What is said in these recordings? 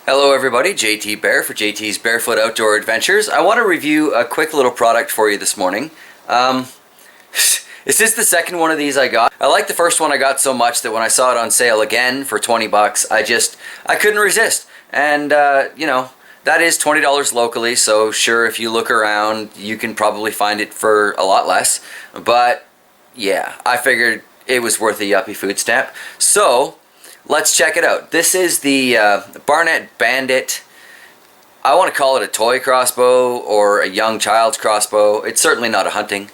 Hello everybody, JT Bear for JT's Barefoot Outdoor Adventures. I want to review a quick little product for you this morning. This is the second one of these I got. I like the first one I got so much that when I saw it on sale again for 20 bucks, I couldn't resist. And, you know, that is $20 locally, so sure, if you look around, you can probably find it for a lot less. But, yeah, I figured it was worth a yuppie food stamp. So, let's check it out. This is the Barnett Bandit. I want to call it a toy crossbow or a young child's crossbow. It's certainly not a hunting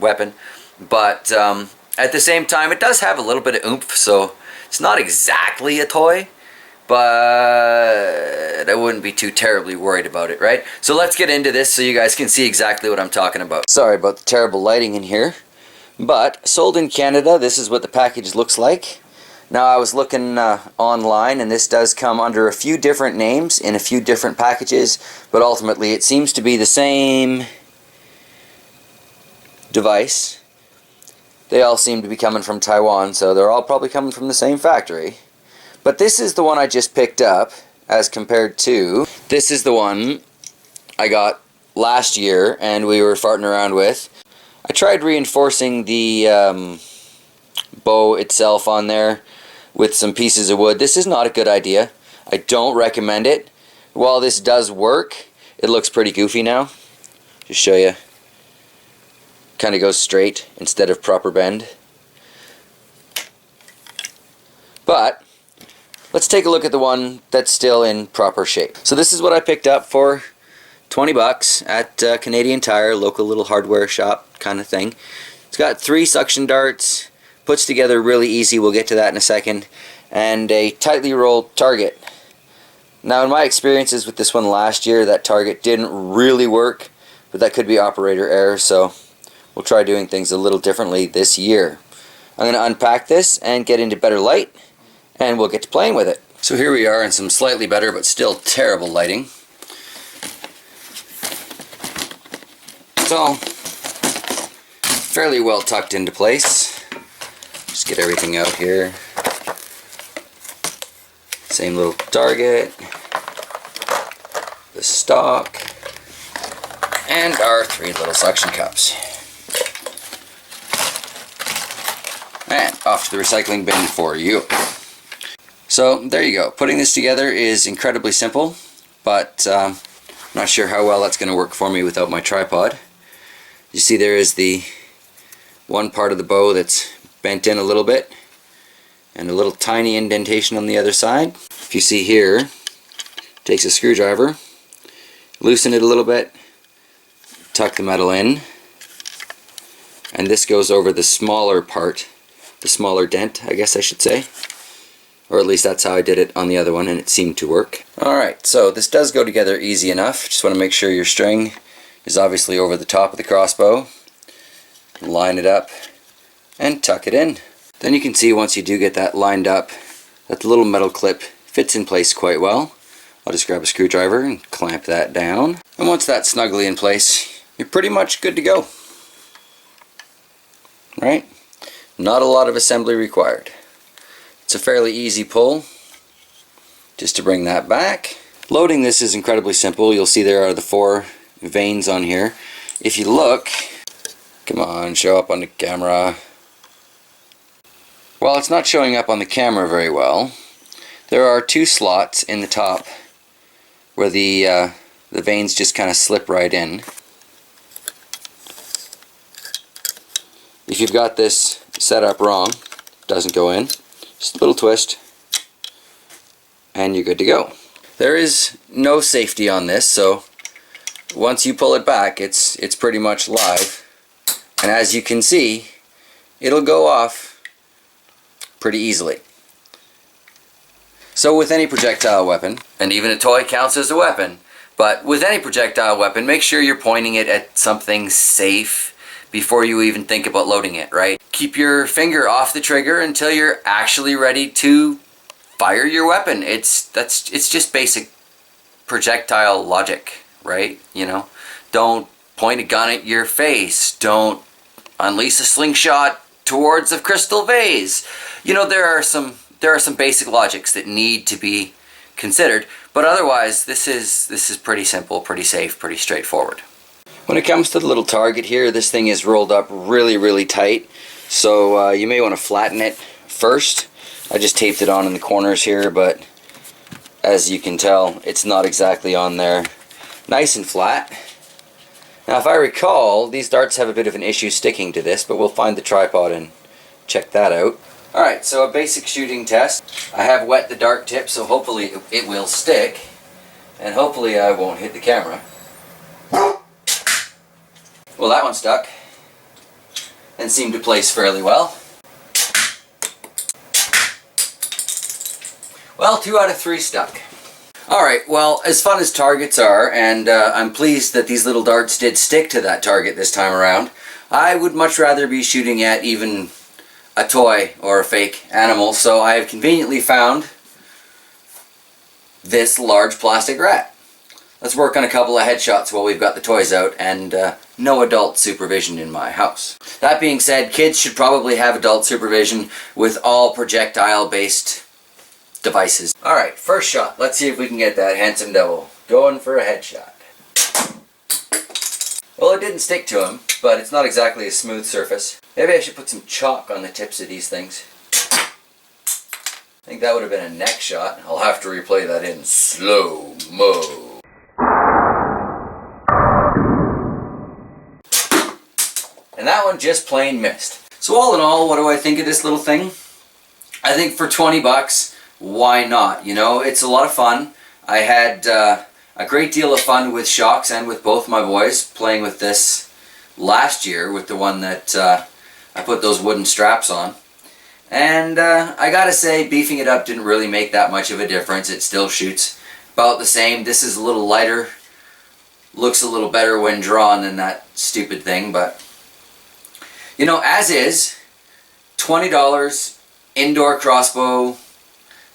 weapon, but at the same time it does have a little bit of oomph, so it's not exactly a toy, but I wouldn't be too terribly worried about it, right? So let's get into this so you guys can see exactly what I'm talking about. Sorry about the terrible lighting in here, but sold in Canada. This is what the package looks like. Now, I was looking online, and this does come under a few different names in a few different packages, but ultimately it seems to be the same device. They all seem to be coming from Taiwan, so they're all probably coming from the same factory. But this is the one I just picked up, as compared to, this is the one I got last year, and we were farting around with. I tried reinforcing the bow itself on there with some pieces of wood. This is not a good idea. I don't recommend it. While this does work, it looks pretty goofy now. Just show you. Kind of goes straight instead of proper bend. But let's take a look at the one that's still in proper shape. So this is what I picked up for 20 bucks at Canadian Tire, local little hardware shop kind of thing. It's got 3 suction darts. Puts together really easy, we'll get to that in a second, and a tightly rolled target. Now, in my experiences with this one last year, that target didn't really work, but that could be operator error, so we'll try doing things a little differently this year. I'm going to unpack this and get into better light, and we'll get to playing with it. So here we are in some slightly better but still terrible lighting. So, fairly well tucked into place. Just get everything out here. Same little target, the stock, and our 3 little suction cups. And off to the recycling bin for you. So there you go. Putting this together is incredibly simple, but I'm not sure how well that's going to work for me without my tripod. You see there is the one part of the bow that's bent in a little bit, and a little tiny indentation on the other side. If you see here, takes a screwdriver, loosen it a little bit, tuck the metal in, and this goes over the smaller part, the smaller dent, I guess I should say. Or at least that's how I did it on the other one, and it seemed to work. Alright, so this does go together easy enough. Just want to make sure your string is obviously over the top of the crossbow. Line it up and tuck it in. Then you can see once you do get that lined up that the little metal clip fits in place quite well. I'll just grab a screwdriver and clamp that down. And once that's snugly in place, you're pretty much good to go. Right? Not a lot of assembly required. It's a fairly easy pull just to bring that back. Loading this is incredibly simple. You'll see there are the 4 vanes on here. If you look, come on, show up on the camera. While it's not showing up on the camera very well, there are 2 slots in the top where the vanes just kind of slip right in. If you've got this set up wrong, it doesn't go in, just a little twist, and you're good to go. There is no safety on this, so once you pull it back, it's pretty much live, and as you can see, it'll go off pretty easily. So with any projectile weapon, and even a toy counts as a weapon, but with any projectile weapon, make sure you're pointing it at something safe before you even think about loading it, right? Keep your finger off the trigger until you're actually ready to fire your weapon. It's just basic projectile logic, right? You know, don't point a gun at your face. Don't unleash a slingshot towards a crystal vase. You know, there are some basic logics that need to be considered. But otherwise, this is pretty simple, pretty safe, pretty straightforward. When it comes to the little target here, this thing is rolled up really, really tight. So you may want to flatten it first. I just taped it on in the corners here, but as you can tell, it's not exactly on there nice and flat. Now, if I recall, these darts have a bit of an issue sticking to this, but we'll find the tripod and check that out. Alright, so a basic shooting test. I have wet the dart tip, so hopefully it will stick, and hopefully I won't hit the camera. Well, that one stuck and seemed to place fairly well. Well, 2 out of 3 stuck. Alright, well, as fun as targets are, and I'm pleased that these little darts did stick to that target this time around, I would much rather be shooting at even a toy or a fake animal, so I have conveniently found this large plastic rat. Let's work on a couple of headshots while we've got the toys out and no adult supervision in my house. That being said, kids should probably have adult supervision with all projectile-based devices. Alright, first shot. Let's see if we can get that handsome devil. Going for a headshot. Well, it didn't stick to him, but it's not exactly a smooth surface. Maybe I should put some chalk on the tips of these things. I think that would have been a neck shot. I'll have to replay that in slow-mo. And that one just plain missed. So all in all, what do I think of this little thing? I think for 20 bucks, why not? You know, it's a lot of fun. I had a great deal of fun with shocks and with both my boys playing with this last year with the one that I put those wooden straps on. And I gotta say, beefing it up didn't really make that much of a difference. It still shoots about the same. This is a little lighter. Looks a little better when drawn than that stupid thing, but you know, as is, $20, indoor crossbow, a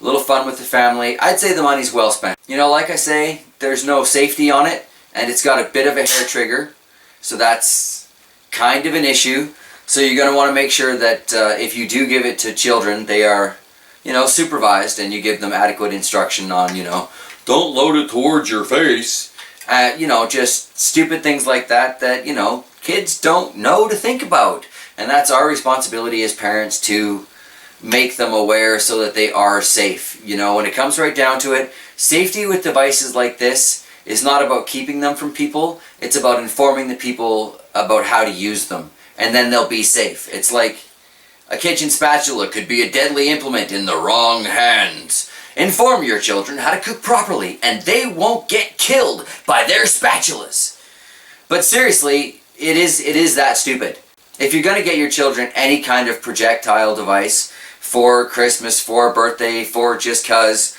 little fun with the family. I'd say the money's well spent. You know, like I say, there's no safety on it, and it's got a bit of a hair trigger, so that's kind of an issue. So you're going to want to make sure that if you do give it to children, they are, you know, supervised, and you give them adequate instruction on, you know, don't load it towards your face. You know, just stupid things like that that, you know, kids don't know to think about. And that's our responsibility as parents to make them aware so that they are safe. You know, when it comes right down to it, safety with devices like this is not about keeping them from people. It's about informing the people about how to use them. And then they'll be safe. It's like a kitchen spatula could be a deadly implement in the wrong hands. Inform your children how to cook properly and they won't get killed by their spatulas. But seriously, it is that stupid. If you're going to get your children any kind of projectile device for Christmas, for birthday, for just cuz,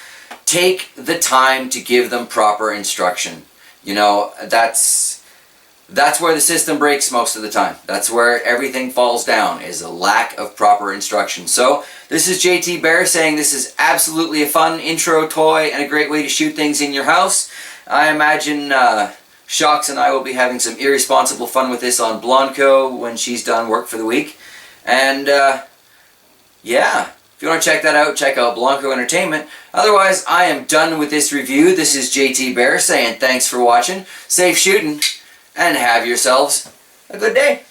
take the time to give them proper instruction. You know, that's where the system breaks most of the time. That's where everything falls down, is a lack of proper instruction. So, this is JT Bear saying this is absolutely a fun intro toy and a great way to shoot things in your house. I imagine Shocks and I will be having some irresponsible fun with this on Blanco when she's done work for the week. And yeah, if you want to check that out, check out Blanco Entertainment. Otherwise, I am done with this review. This is JT Bear saying thanks for watching, safe shooting, and have yourselves a good day.